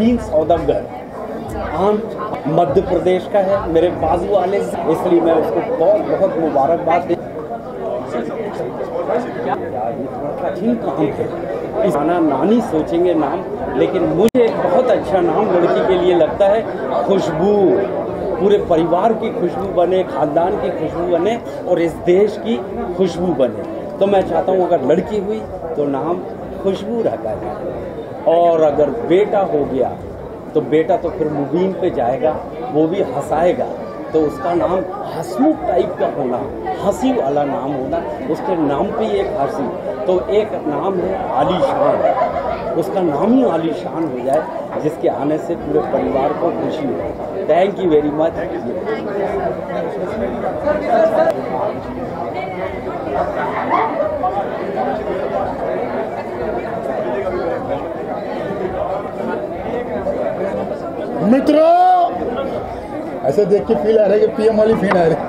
नवीन सौदागर आम मध्य प्रदेश का है, मेरे बाजू वाले, इसलिए मैं उसको बहुत बहुत मुबारकबाद दे। कठिन काम है, इस नानी सोचेंगे नाम, लेकिन मुझे बहुत अच्छा नाम लड़की के लिए लगता है खुशबू। पूरे परिवार की खुशबू बने, खानदान की खुशबू बने और इस देश की खुशबू बने। तो मैं चाहता हूँ अगर लड़की हुई तो नाम खुशबू रखा जाए, और अगर बेटा हो गया तो बेटा तो फिर मुबीन पे जाएगा, वो भी हंसाएगा, तो उसका नाम हंसमुख टाइप का होना, हंसी वाला नाम होना, उसके नाम पे ही एक हंसी। तो एक नाम है आलीशान, उसका नाम ही आलीशान हो जाए, जिसके आने से पूरे परिवार को खुशी हो। Thank you very much. मित्रों, ऐसे देख के फील आ रहा है कि पीएम वाली फील आ रही है।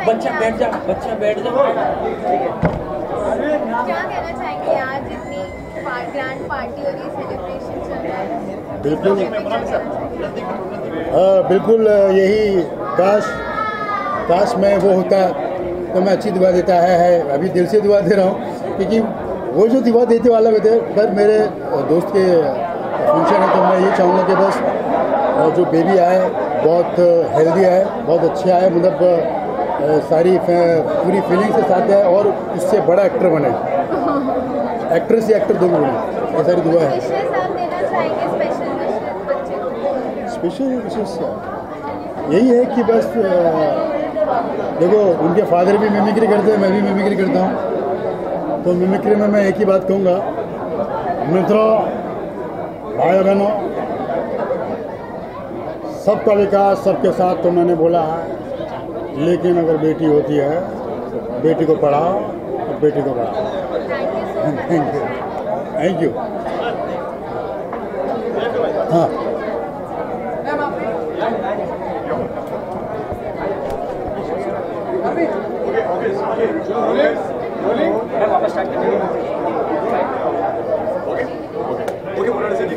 बच्चा बैठ जा, बच्चा बैठ जा। क्या कहना चाहेंगे आज इतनी ग्रैंड पार्टी और ये सेलिब्रेशन चल रहा है? बिल्कुल यही काश में वो होता तो मैं अच्छी दुआ देता है। अभी दिल से दुआ दे रहा हूँ, क्योंकि वो जो दुआ देते वाला थे, पर मेरे दोस्त के फंक्शन है, तो मैं ये चाहूँगा कि बस जो बेबी आए बहुत हेल्दी आए, बहुत अच्छे आए, मतलब सारी पूरी फीलिंग से साथ है, और उससे बड़ा एक्टर बने, एक्ट्रेस या एक्टर दोनों बने, ये सारी दुआ है। स्पेशल विशेष यही है कि बस देखो, उनके फादर भी मिमिक्री करते हैं, मैं भी मिमिक्री करता हूँ, तो मिमिक्री में मैं एक ही बात कहूँगा, मित्रों, भाई बहनों, सबका विकास सबके साथ तो मैंने बोला है, लेकिन अगर बेटी होती है, बेटी को पढ़ाओ और बेटी को पढ़ाओ। Thank you. हाँ,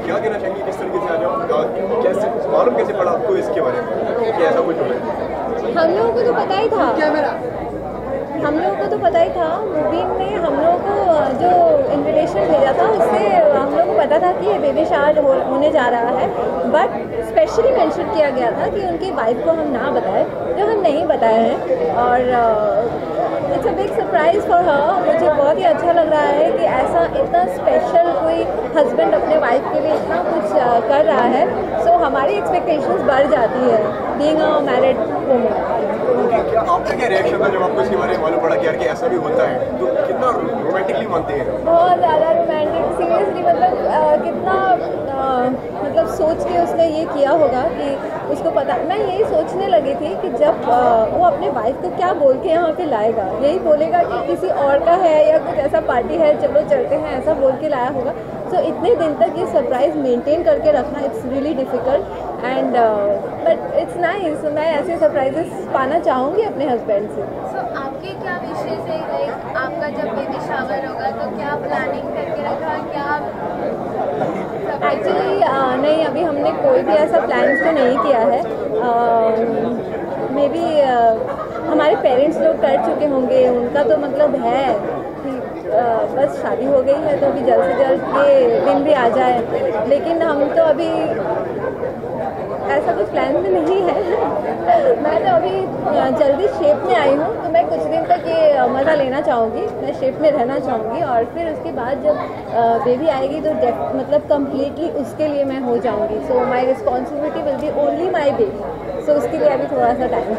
क्या कहना चाहेंगे, किस तरीके से आ जाओ, कैसे मालूम कैसे पड़ा आपको इसके बारे में कि ऐसा कुछ हो? हम लोगों को तो पता ही था, हम लोगों को तो पता ही था। मुबीन ने हम लोगों को जो इन्विटेशन भेजा था, उससे हम लोगों को पता था कि ये बेबी शावर होने जा रहा है, बट स्पेशली मेंशन किया गया था कि उनकी वाइफ को हम ना बताएं, जो हम नहीं बताए हैं। और it's a big surprise for her. मुझे बहुत ही अच्छा लग रहा है कि ऐसा इतना स्पेशल कोई हस्बैंड अपने वाइफ के लिए इतना कुछ कर रहा है। सो हमारी एक्सपेक्टेशंस बढ़ जाती है बीइंग अ मैरिड वुमन। क्या आपका क्या रिएक्शन था जब आपको इसके बारे में मालूम पड़ा कि यार कि ऐसा भी होता है? तो कितना रोमांटिकली मानते हैं? बहुत ज़्यादा रोमांटिक, सीरियसली, मतलब कितना मतलब सोच के उसने ये किया होगा कि उसको पता। मैं यही सोचने लगी थी कि जब वो अपने वाइफ को क्या बोल के यहाँ पे लाएगा, यही बोलेगा कि किसी और का है या कुछ ऐसा पार्टी है, चलो चलते हैं, ऐसा बोल के लाया होगा। सो इतने दिन तक ये सरप्राइज मेंटेन करके रखना, it's really difficult and but it's nice. मैं ऐसे सरप्राइजेस पाना चाहूँगी अपने हस्बैंड से। सो आपके क्या विशेष है, आपका जब बेबी शावर होगा तो क्या प्लानिंग करके रखा, क्या? एक्चुअली नहीं, अभी हमने कोई भी ऐसा प्लान्स तो नहीं किया है। मे बी हमारे पेरेंट्स लोग कर चुके होंगे, उनका तो मतलब है कि बस शादी हो गई है तो अभी जल्द से जल्द ये दिन भी आ जाए, लेकिन हम तो अभी ऐसा कुछ प्लान में नहीं है। मैं तो अभी जल्दी शेप में आई हूँ, तो मैं कुछ दिन तक ये मज़ा लेना चाहूँगी, मैं शेप में रहना चाहूँगी, और फिर उसके बाद जब बेबी आएगी तो मतलब कम्प्लीटली उसके लिए मैं हो जाऊँगी। So my responsibility will be only my baby. So उसके लिए अभी थोड़ा सा टाइम है।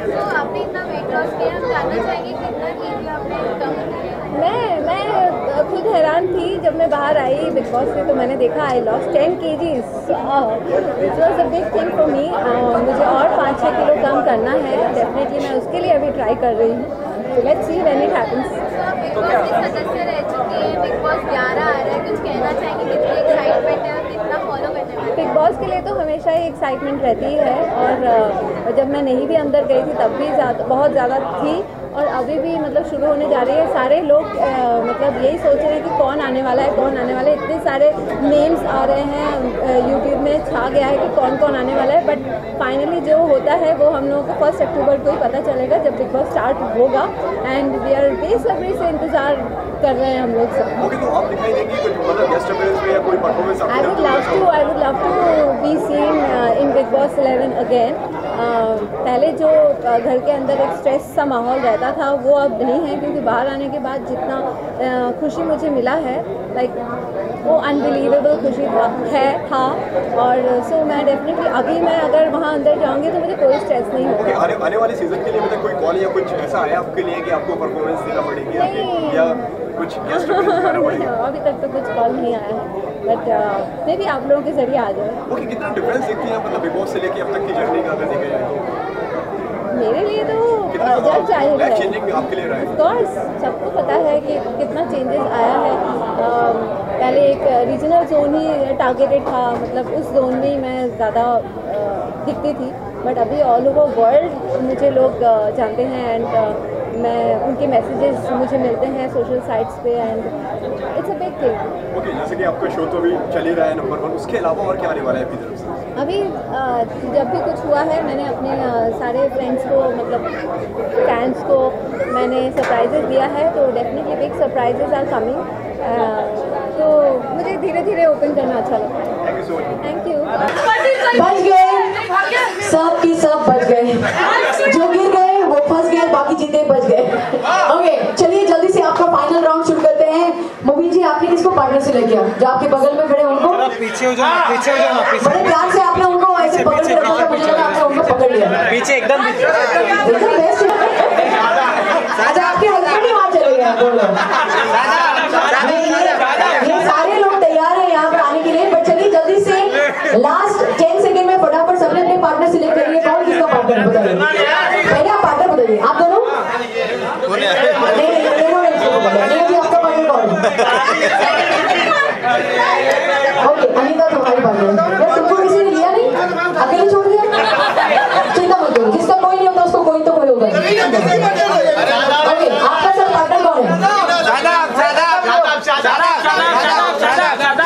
तो आपने इतना वेट लॉस किया, हम जानना चाहेंगे कितना केजी आपने कम किया? मैं खुद हैरान थी जब मैं बाहर आई बिग बॉस से, तो मैंने देखा I loss 10 kgs। It was a big thing for me. मुझे और 5-6 किलो कम करना है, डेफिनेटली मैं उसके लिए अभी ट्राई कर रही हूँ। Let's see when it happens. Big boss के सदस्य रह चुके हैं, बिग बॉस 11 आ रहा है, कुछ कहना चाहेंगे, कितनी एक्साइटमेंट है और कितना फॉलो करने वाले? बिग बॉस के लिए तो हमेशा ही एक्साइटमेंट रहती है, और जब मैं नहीं भी अंदर गई थी तब भी बहुत ज़्यादा थी, और अभी भी मतलब शुरू होने जा रही है। सारे लोग मतलब यही सोच रहे हैं कि कौन आने वाला है, कौन आने वाला है। इतने सारे नेम्स आ रहे हैं, यूट्यूब में छा गया है कि कौन कौन आने वाला है, बट फाइनली जो होता है वो हम लोगों को 1 अक्टूबर को ही पता चलेगा जब बिग बॉस स्टार्ट होगा। एंड वी आर बेसब्री से इंतज़ार कर रहे हैं हम लोग सब। ओके, तो आप दिखाई देंगी कुछ मतलब गेस्ट अपीयरेंस में या कोई performance I would love to be seen in Bigg Boss 11 again. पहले जो घर के अंदर एक स्ट्रेस सा माहौल रहता था वो अब नहीं है, क्योंकि बाहर आने के बाद जितना खुशी मुझे मिला है, लाइक वो अनबिलीवेबल खुशी था। और सो मैं डेफिनेटली अभी मैं अगर वहाँ अंदर जाऊँगी तो मुझे कोई स्ट्रेस नहीं होगा। आने वाले सीजन के लिए मतलब कोई कॉल या कुछ ऐसा आया आपके लिए कि आपको परफॉर्मेंस देना पड़ेगी या कुछ गेस्ट अपीयरेंस करना पड़ेगा? अभी तक तो कुछ कॉल नहीं आया है, बट मे भी आप लोगों के जरिए आ जाए। ओके, कितना डिफरेंस देखती हैं मतलब बिग बॉस से लेके अब तक की जर्नी का अगर देखा जाए तो? मेरे लिए तो जब चाहिए है, आपके लिए रहा है? ऑफकोर्स सबको पता है कि कितना चेंजेस आया है। पहले एक रीजनल जोन ही टारगेटेड था, मतलब उस जोन में ही मैं ज़्यादा दिखती थी, बट अभी ऑल ओवर वर्ल्ड मुझे लोग जानते हैं, एंड मैं उनके मैसेजेस मुझे मिलते हैं सोशल साइट्स पे, and it's a big thing. Okay, जैसे कि आपका शो तो अभी चल ही रहा है नंबर 1, उसके अलावा और क्या आने वाला है आपकी तरफ से? अभी जब भी कुछ हुआ है मैंने अपने सारे फ्रेंड्स को, मतलब फैंस को मैंने सरप्राइजेस दिया है, तो definitely big surprises are coming. तो मुझे धीरे धीरे ओपन करना अच्छा लगता है। Thank you so much. Thank you. बच गए, सब की सब बच गए, जो गिर गए वो फंस गए, बाकी जीते बच गए। ओके, चलिए जल्दी से आपका फाइनल राउंड शुरू करते हैं। मुबीन जी, आपने किसको पार्टनर से किया? जो आपके बगल में खड़े उनको पीछे हो जाओ, पीछे हो जाओ, पीछे। बड़े प्यार से आपने उनको ऐसे पकड़ के रखा, मुझे लगा आपने उनको पकड़ लिया। पीछे एकदम बेस्ट। अच्छा, आपके हस्बैंड ही वहाँ चले गए। ये सारे लोग तैयार हैं यहाँ पर आने के लिए, बट चलिए जल्दी से लास्ट 10 सेकंड में फटाफट सबने अपने पार्टनर सिलेक्ट करिए। कौन किसका पार्टनर बताइए? पहले आप पार्टनर बताइए, आप दोनों? नहीं, आपका पार्टनर कौन? ओके, अनीता तुम्हारी पार्टनर। यार तुमको किसी ने लिया नहीं, अकेले छोड़ दिया? चिंता मत करो, जिसका कोई नहीं होता उसको कोई तो कोई होगा। ओके, आपका सर पार्टनर कौन है?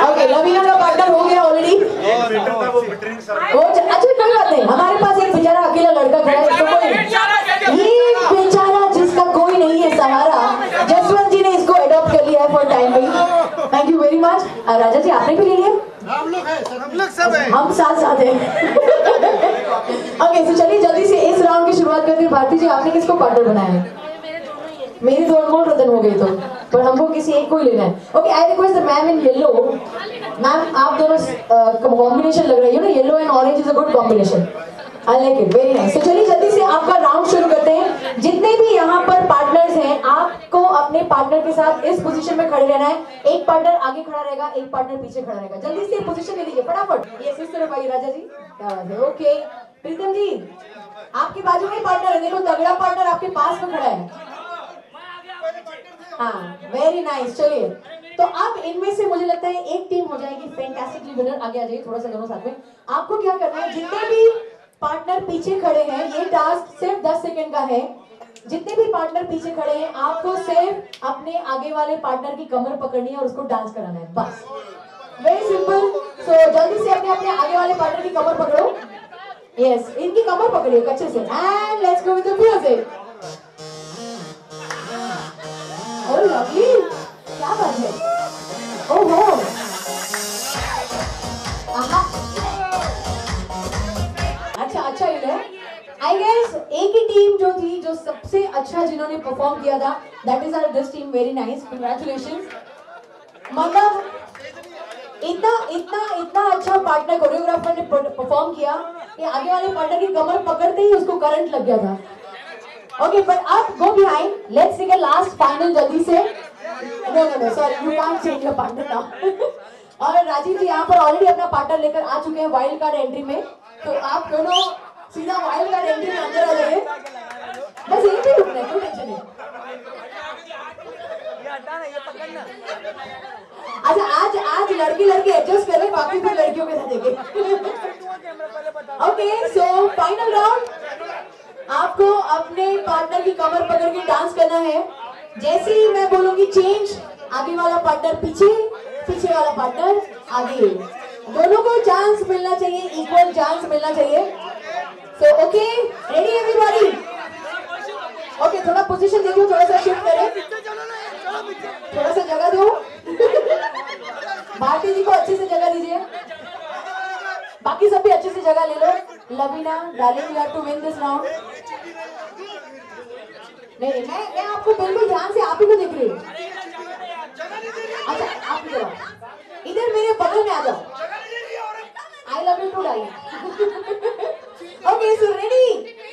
ओके, लवीना का पार्टनर हो गया ऑलरेडी। अच्छा, कोई बात नहीं, हमारे पास एक बेचारा अकेला लड़का खड़ा है, इसको कोई, ये बेचारा जिसका कोई नहीं है सहारा, जसवंत जी ने इसको अडॉप्ट कर लिया है for time being. Thank you very much. Raja ji, आपने भी ले लिया? हम लोग हैं सर, हम लोग सब हैं, हम साथ साथ हैं। ओके, तो चलिए जल्दी से इस राउंड की शुरुआत करते हैं। भारती जी, आपने किसको पार्टनर बनाया है? मेरी तो अनमोल रतन हो गई तो, पर हमको किसी एक को ही लेना है। Okay, I request the ma'am in yellow. Ma'am, आप दोनों कॉम्बिनेशन लग रही हो ना, yellow and orange is a good combination. I like it, very nice. तो चलिए जल्दी से आपका राउंड शुरू करते हैं। जितने भी यहाँ पर पार्टनर्स हैं, आपको अपने पार्टनर के साथ इस पोजीशन में खड़े रहना है। एक पार्टनर आगे खड़ा रहेगा, एक पार्टनर पीछे खड़ा रहेगा। जल्दी से पोजीशन ले लीजिए फटाफट। ये इस तरफ आइए राजा जी। क्या बात है। ओके, प्रीतम जी, आपके बाजू में पार्टनर है, देखो तगड़ा पार्टनर आपके पास में खड़ा है। हाँ, वेरी नाइस। चलिए, तो अब इनमें से मुझे लगता है एक टीम हो जाएगी फैंटास्टिकली विनर। आगे आ जाइए थोड़ा सा दोनों साथ में। आपको क्या करना है, जितने भी पार्टनर पीछे खड़े हैं, ये टास्क सिर्फ 10 सेकंड का है। जितने भी पार्टनर पीछे खड़े हैं, आपको सिर्फ अपने आगे वाले पार्टनर की कमर पकड़नी है और उसको डांस कराना है, बस। Very simple. सो जल्दी से अपने अपने आगे वाले पार्टनर की कमर पकड़ो। यस, इनकी कमर पकड़िए अच्छे से, and let's go with the music. Oh lovely, क्या बात है। ओहो, अच्छा ही है। आई गेस एक ही टीम जो थी, जो सबसे अच्छा जिन्होंने परफॉर्म किया था, that is our this team. Very nice, congratulations. मतलब इतना अच्छा पार्टनर कोरियोग्राफर ने परफॉर्म किया कि आगे वाले पार्टनर की कमर पकड़ते ही उसको करंट लग गया था। ओके, बट अब go behind, let's take a last final जल्दी से। No sorry, you can't change your partner now. और राजीव जी यहाँ पर ऑलरेडी अपना पार्टनर लेकर आ चुके हैं वाइल्ड कार्ड एंट्री में, तो आप दोनों सीधा वाइल्ड कार्ड एंट्री में अंदर आ जाइए। बस यही भी रुकना है, कोई टेंशन नहीं। अच्छा आज लड़की एडजस्ट करें, बाकी फिर लड़कियों के साथ देखें। ओके, सो फाइनल राउंड, आपको अपने पार्टनर की कमर पकड़ के डांस करना है। जैसे ही मैं बोलूंगी चेंज, आगे वाला पार्टनर पीछे, पीछे वाला पार्टनर आगे, दोनों को चांस मिलना चाहिए, इक्वल चांस मिलना चाहिए। So okay, ready everybody? Okay, थोड़ा पोजीशन देखिए, थोड़ा सा शिफ्ट करें, थोड़ा सा जगह दो। भारती जी को अच्छे से जगह दीजिए, बाकी सब भी अच्छे से जगह ले लो। Lavina darling, you have to win this round. नहीं, मैं आपको बिल्कुल ध्यान से आप ही को देख रही हूँ। अच्छा, आप इधर मेरे बगल में आ जाओ। I love you to die. Okay, so ready?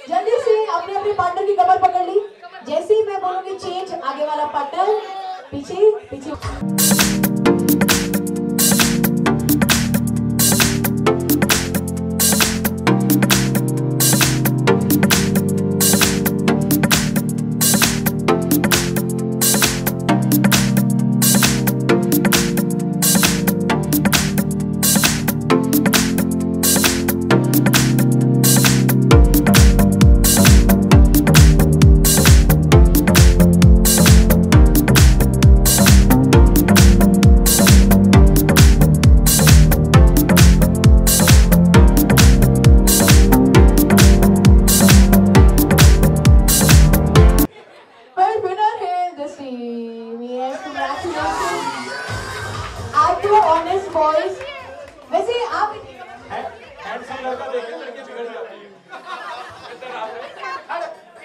जल्दी से अपने अपने पार्टनर की कमर पकड़ ली। जैसे ही मैं बोलूंगी चेंज, आगे वाला पार्टनर पीछे, पीछे। वैसे आप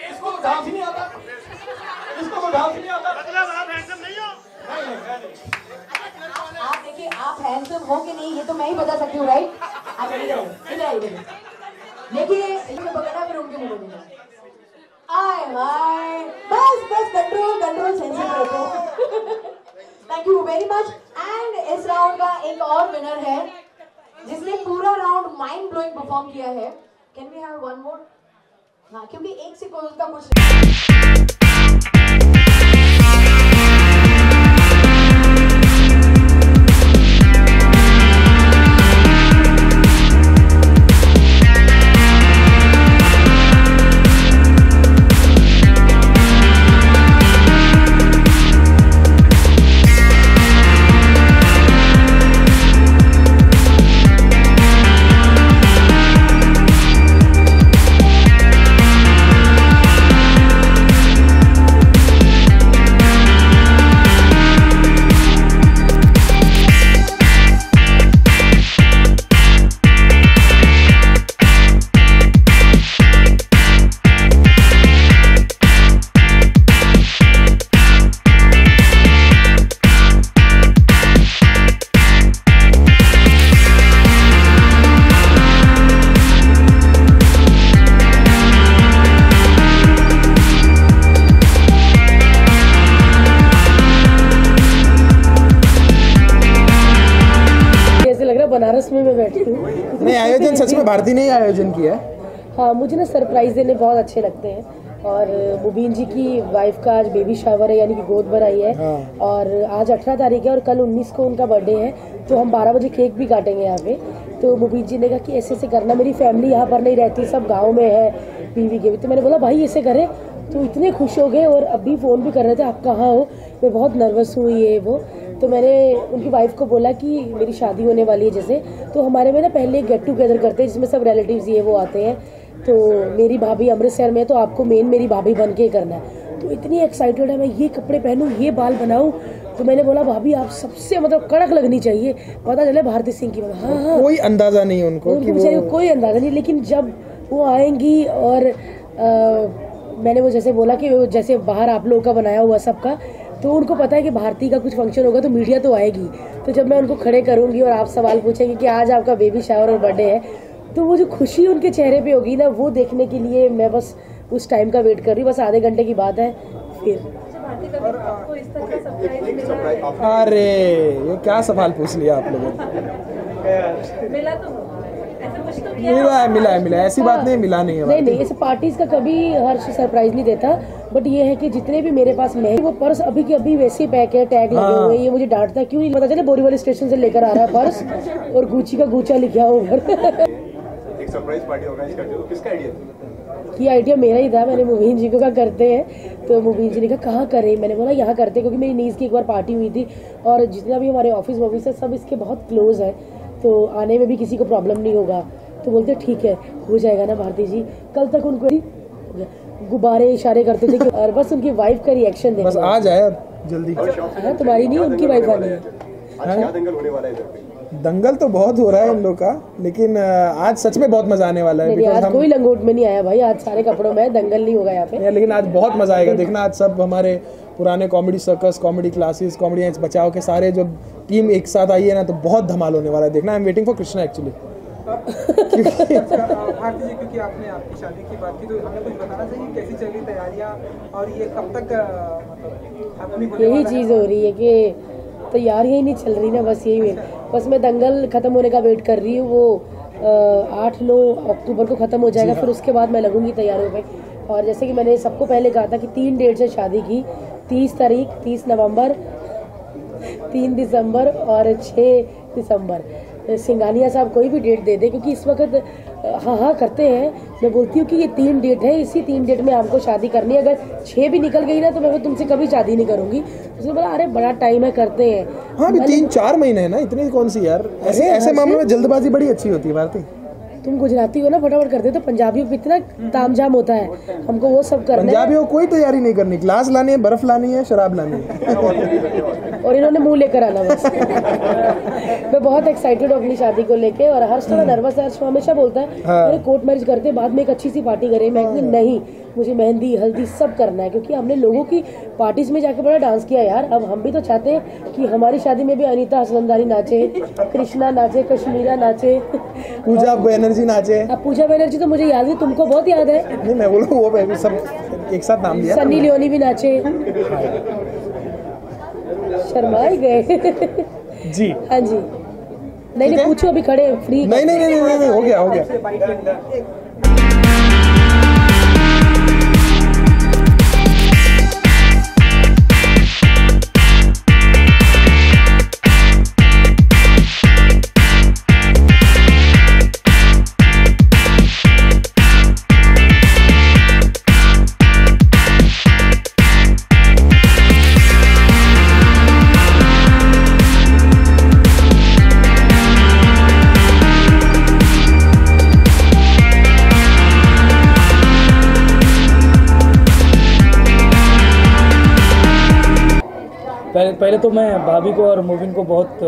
इसको डांस नहीं आता, इसको डांस नहीं आता, मतलब आप हैंडसम नहीं हो। आप देखिए, आप हैंडसम हो कि नहीं ये तो मैं ही बता सकती हूँ, राइट? आप इधर देखिए, इसमें पकड़ा फिर उनके मुंह में आए हाय, बस कंट्रोल सेंसिटिव रखो। Thank you very much. And इस राउंड का एक और विनर है जिसने पूरा राउंड माइंड ब्लोइंग परफॉर्म किया है। Can we have one more? हाँ, क्योंकि एक से कोई उसका कुछ बनारस में मैं बैठी हूँ। नहीं, आयोजन सच में भारती ने ही आयोजन किया है। हाँ, मुझे ना सरप्राइज देने बहुत अच्छे लगते हैं। और मुबीन जी की वाइफ का आज बेबी शावर है, यानी कि गोद भराई है। हाँ। और आज 18 तारीख है और कल 19 को उनका बर्थडे है, तो हम 12 बजे केक भी काटेंगे यहाँ पे। तो मुबीन जी ने कहा कि ऐसे ऐसे करना, मेरी फैमिली यहाँ पर नहीं रहती, सब गाँव में है बीवी के भी। तो मैंने बोला भाई ऐसे करें, तो इतने खुश हो गए और अभी फ़ोन भी कर रहे थे आप कहाँ हो, मैं बहुत नर्वस हूँ ये वो। तो मैंने उनकी वाइफ को बोला कि मेरी शादी होने वाली है जैसे, तो हमारे में ना पहले गेट टुगेदर करते हैं जिसमें सब रिलेटिव्स ये वो आते हैं। तो मेरी भाभी अमृतसर में, तो आपको मेन मेरी भाभी बन के करना है। तो इतनी एक्साइटेड है, मैं ये कपड़े पहनूँ, ये बाल बनाऊँ। तो मैंने बोला भाभी आप सबसे मतलब कड़क लगनी चाहिए, पता चले भारती सिंह की। हाँ हाँ, कोई अंदाजा नहीं उनको कि वो... कोई अंदाजा नहीं, लेकिन जब वो आएंगी और मैंने वो जैसे बोला कि जैसे बाहर आप लोगों का बनाया हुआ सबका, तो उनको पता है कि भारती का कुछ फंक्शन होगा तो मीडिया तो आएगी। तो जब मैं उनको खड़े करूंगी और आप सवाल पूछेंगे कि आज आपका बेबी शावर और बर्थडे है, तो वो जो खुशी उनके चेहरे पे होगी ना, वो देखने के लिए मैं बस उस टाइम का वेट कर रही हूँ। बस आधे घंटे की बात है फिर। अरे ये क्या सवाल पूछ लिया आप लोगों ने। मिला तो ऐसा कुछ मिला है ऐसी बात नहीं, मिला नहीं है। नहीं, इस पार्टीज का कभी हर्ष सरप्राइज नहीं देता, बट ये है कि जितने भी मेरे पास में वो पर्स अभी के अभी वैसे ही पैक है, टैग लगे हुए हैं। ये मुझे डांटता क्यों नहीं पता चले, बोरीवली स्टेशन से लेकर आ रहा है पर्स और गुची का गुचा लिखा ऊपर। एक सरप्राइज पार्टी ऑर्गेनाइज करते हो, किसका आइडिया था? ये आइडिया मेरा ही था। मैंने मुबीन जी को कहा करते हैं, तो मुबीन जी ने कहा कहाँ करें। मैंने बोला यहाँ करते, क्योंकि मेरी नीज की एक बार पार्टी हुई थी और जितना भी हमारे ऑफिस वॉफिस है सब इसके बहुत क्लोज है, तो आने में भी किसी को प्रॉब्लम नहीं होगा। तो बोलते ठीक है, हो जाएगा ना भारती जी। कल तक उनको गुब्बारे इशारे करते थे और बस उनकी वाइफ का रिएक्शन देखो, बस आ जाए जल्दी। तुम्हारी नहीं, उनकी वाइफ आनी है। आज क्या दंगल होने वाला है इधर पे? दंगल तो बहुत हो रहा है इन लोग का, लेकिन आज सच में बहुत मजा आने वाला है। नहीं, आज कोई लंगोट में नहीं आया भाई, आज सारे कपड़ों में, दंगल नहीं होगा यहाँ पे। लेकिन आज बहुत मजा आएगा, देखना आज सब हमारे पुराने comedy circus, comedy classes, comedy बचाओ के सारे जो टीम एक साथ आई है ना, तो बहुत धमाल होने वाला है। देखना, I am waiting for Krishna actually. Bharti ji, क्योंकि आपने आपकी शादी की बात की, तो हमें कुछ बताना चाहिए कैसी चल रही तैयारियां और ये कब तक मतलब यही चीज़ हो रही है कि तैयारियां ही नहीं चल रही ना, बस मैं दंगल खत्म होने का वेट कर रही हूँ। वो 8-9 अक्टूबर को खत्म हो जाएगा, फिर उसके बाद मैं लगूंगी तैयारियों पे। और जैसे कि मैंने सबको पहले कहा था कि 3 डेट से शादी की, 30 तारीख, 30 नवंबर, 3 दिसंबर और 6 दिसंबर। सिंघानिया साहब कोई भी डेट दे दे, क्योंकि इस वक्त हाँ करते हैं। मैं बोलती हूँ कि ये 3 डेट है, इसी 3 डेट में आपको शादी करनी है। अगर 6 भी निकल गई ना तो मैं तुमसे कभी शादी नहीं करूंगी। उसने बोला अरे बड़ा टाइम है, करते हैं। हाँ, अभी 3-4 महीने है ना, इतनी कौन सी यार। ऐसे मामलों में जल्दबाजी बड़ी अच्छी होती है भारती। तुम गुजराती हो ना, फटाफट कर दे। तो पंजाबियों पे इतना तामझाम होता है, हमको वो सब करना है। पंजाबियों को कोई तैयारी नहीं करनी, ग्लास लानी है, बर्फ लानी है, शराब लानी है और इन्होंने मुंह लेकर आना बस। मैं बहुत एक्साइटेड हूँ अपनी शादी को लेके, और हर्ष थोड़ा नर्वस है। हर्ष हमेशा बोलता है अरे कोर्ट मैरिज करते बाद में एक अच्छी सी पार्टी करें। मैं कहती नहीं, मुझे मेहंदी हल्दी सब करना है, क्योंकि हमने लोगों की पार्टीज में जाकर बड़ा डांस किया यार। अब हम भी तो चाहते हैं कि हमारी शादी में भी अनीता हसनंदानी नाचे, कृष्णा नाचे, कश्मीरा नाचे, पूजा बनर्जी नाचे। अब पूजा बनर्जी तो मुझे याद है, तुमको बहुत याद है। नहीं, मैं बोलूँ वो सब एक साथ नाम लिया। सन्नी लियोनी भी नाचे। शर्मा ही गए जी। हाँ जी, नहीं पूछो, अभी खड़े फ्री। नहीं, हो गया। पहले तो मैं भाभी को और मुबिन को बहुत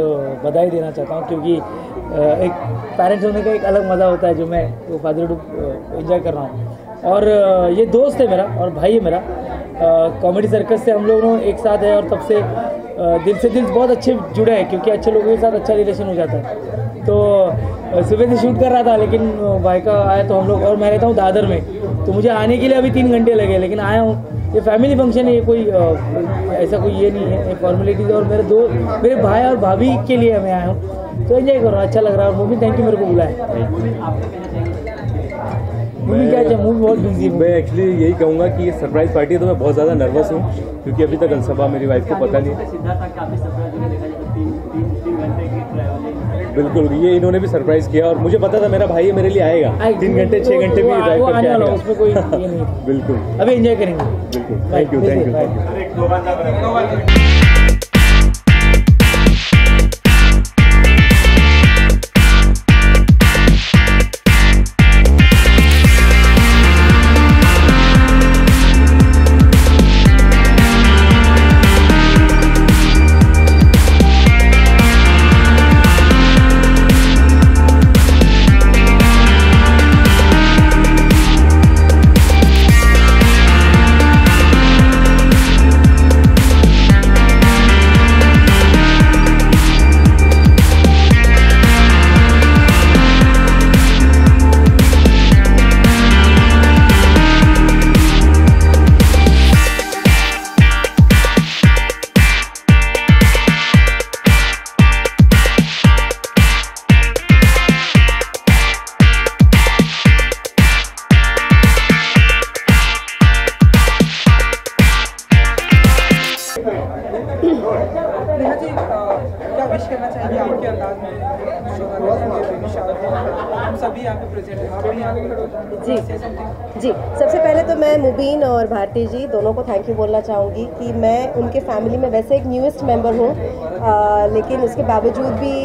बधाई देना चाहता हूँ, क्योंकि एक पेरेंट्स होने का एक अलग मज़ा होता है जो मैं वो फादरहुड एंजॉय कर रहा हूँ। और ये दोस्त है मेरा और भाई है मेरा। कॉमेडी सर्कस से हम लोग एक साथ है और तब से दिल से दिल बहुत अच्छे जुड़े हैं, क्योंकि अच्छे लोगों के साथ अच्छा रिलेशन हो जाता है। तो सुबह से शूट कर रहा था, लेकिन भाई का आया तो हम लोग, और मैं रहता हूँ दादर में, तो मुझे आने के लिए अभी 3 घंटे लगे, लेकिन आया हूँ। ये फैमिली फंक्शन है, ये कोई ऐसा कोई ये नहीं है, फॉर्मेलिटीज। और मेरे भाई और भाभी के लिए मैं आया हूँ, तो एंजॉय कर रहा हूँ, अच्छा लग रहा है। और मूवी थैंक यू मेरे को बुलाया। मूवी क्या है, मूवी बहुत बिजी हूँ। मैं एक्चुअली यही कहूँगा कि ये सरप्राइज पार्टी है, तो मैं बहुत ज़्यादा नर्वस हूँ, क्योंकि अभी तक अलसबा मेरी वाइफ को पता नहीं। बिल्कुल, ये इन्होंने भी सरप्राइज किया और मुझे पता था मेरा भाई मेरे लिए आएगा। 3 घंटे 6 घंटे भी ड्राइव करके आएगा, उसमें कोई ये नहीं। बिल्कुल, अभी एंजॉय करेंगे। बिल्कुल, थैंक यू। पे प्रेजेंट है, थोड़ी आगे खड़े हो जाए। जी, सबसे पहले तो मैं मुबीन और भारती जी दोनों को थैंक यू बोलना चाहूँगी कि मैं उनके फैमिली में वैसे एक न्यूएस्ट मेंबर हूँ, लेकिन उसके बावजूद भी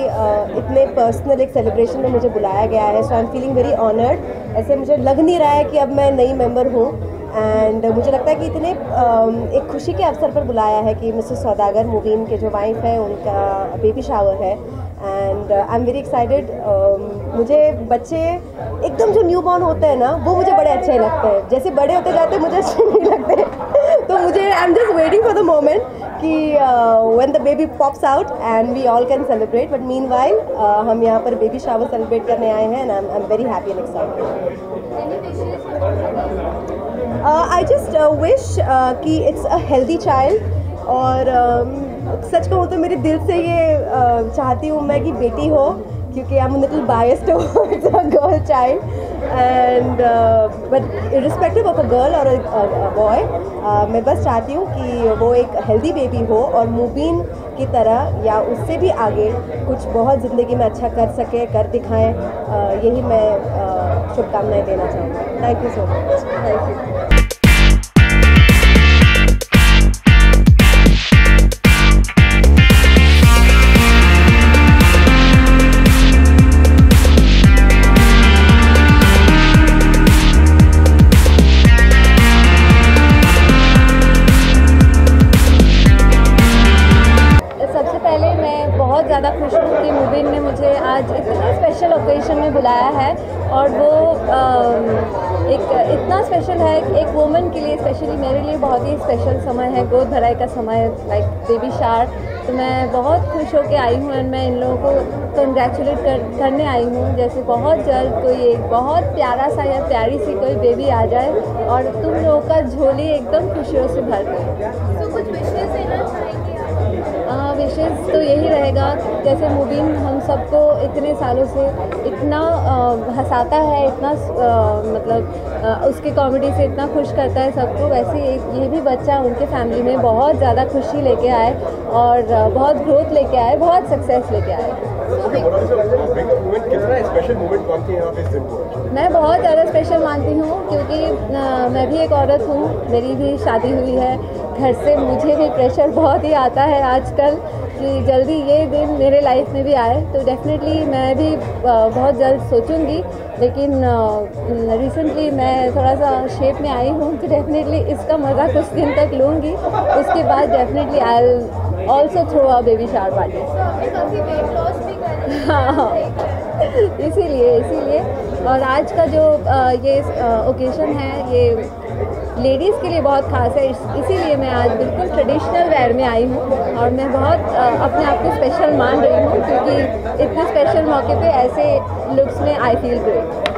इतने पर्सनल एक सेलिब्रेशन में मुझे बुलाया गया है। So I am feeling very honoured. ऐसे मुझे लग नहीं रहा है कि अब मैं नई मेंबर हूँ, एंड मुझे लगता है कि इतने एक खुशी के अवसर पर बुलाया है कि मिसेस सौदागर, मुबीन के जो वाइफ है, उनका बेबी शावर है, and I am very excited. मुझे बच्चे एकदम जो न्यू बॉर्न होते हैं ना, वो मुझे बड़े अच्छे लगते हैं। जैसे बड़े होते जाते हैं मुझे अच्छे नहीं लगते तो मुझे I am just waiting for the moment कि when the baby pops out and we all can celebrate. But meanwhile हम यहाँ पर बेबी शावर सेलिब्रेट करने आए हैं, and I am very happy and excited. I just wish कि it's a healthy child, और सच कहूँ तो मेरे दिल से ये चाहती हूँ मैं कि बेटी हो, क्योंकि I am little biased towards a girl child, and but irrespective of a girl और अ बॉय, मैं बस चाहती हूँ कि वो एक हेल्दी बेबी हो और मुबीन की तरह या उससे भी आगे कुछ बहुत ज़िंदगी में अच्छा कर सके, कर दिखाएं। यही मैं शुभकामनाएं देना चाहूँगी। Thank you so much. Thank you. बहुत ज़्यादा खुश हूँ कि मुबीन ने मुझे आज इतने स्पेशल ओकेजन में बुलाया है, और वो एक इतना स्पेशल है, एक वुमन के लिए स्पेशली मेरे लिए बहुत ही स्पेशल समय है, गोद भराई का समय, लाइक बेबी शावर। तो मैं बहुत खुश होकर आई हूँ, एंड मैं इन लोगों को कंग्रेचुलेट करने आई हूँ। जैसे बहुत जल्द कोई एक बहुत प्यारा सा या प्यारी सी कोई बेबी आ जाए और तुम लोगों का झोली एकदम खुशियों से भर दे। तो कुछ विशेष देना चाहेंगे? विशेष तो यही रहेगा, जैसे मुबीन हम सबको इतने सालों से इतना हंसाता है, इतना मतलब उसके कॉमेडी से इतना खुश करता है सबको, वैसे ये भी बच्चा उनके फैमिली में बहुत ज़्यादा खुशी लेके आए और बहुत ग्रोथ लेके आए, बहुत सक्सेस लेके आए। मैं बहुत ज़्यादा स्पेशल मानती हूँ, क्योंकि मैं भी एक औरत हूँ, मेरी भी शादी हुई है। घर से मुझे भी प्रेशर बहुत ही आता है आजकल कि जल्दी ये दिन मेरे लाइफ में भी आए, तो डेफिनेटली मैं भी बहुत जल्द सोचूंगी। लेकिन रिसेंटली मैं थोड़ा सा शेप में आई हूँ, तो डेफिनेटली इसका मज़ा कुछ दिन तक लूँगी। उसके बाद definitely I will also throw a baby shower party. हाँ, इसीलिए और आज का जो ये ओकेजन है, ये लेडीज़ के लिए बहुत खास है, इसीलिए मैं आज बिल्कुल ट्रेडिशनल वेयर में आई हूँ, और मैं बहुत अपने आप को स्पेशल मान रही हूँ, क्योंकि इतने स्पेशल मौके पे ऐसे लुक्स में आई फील ग्रेट।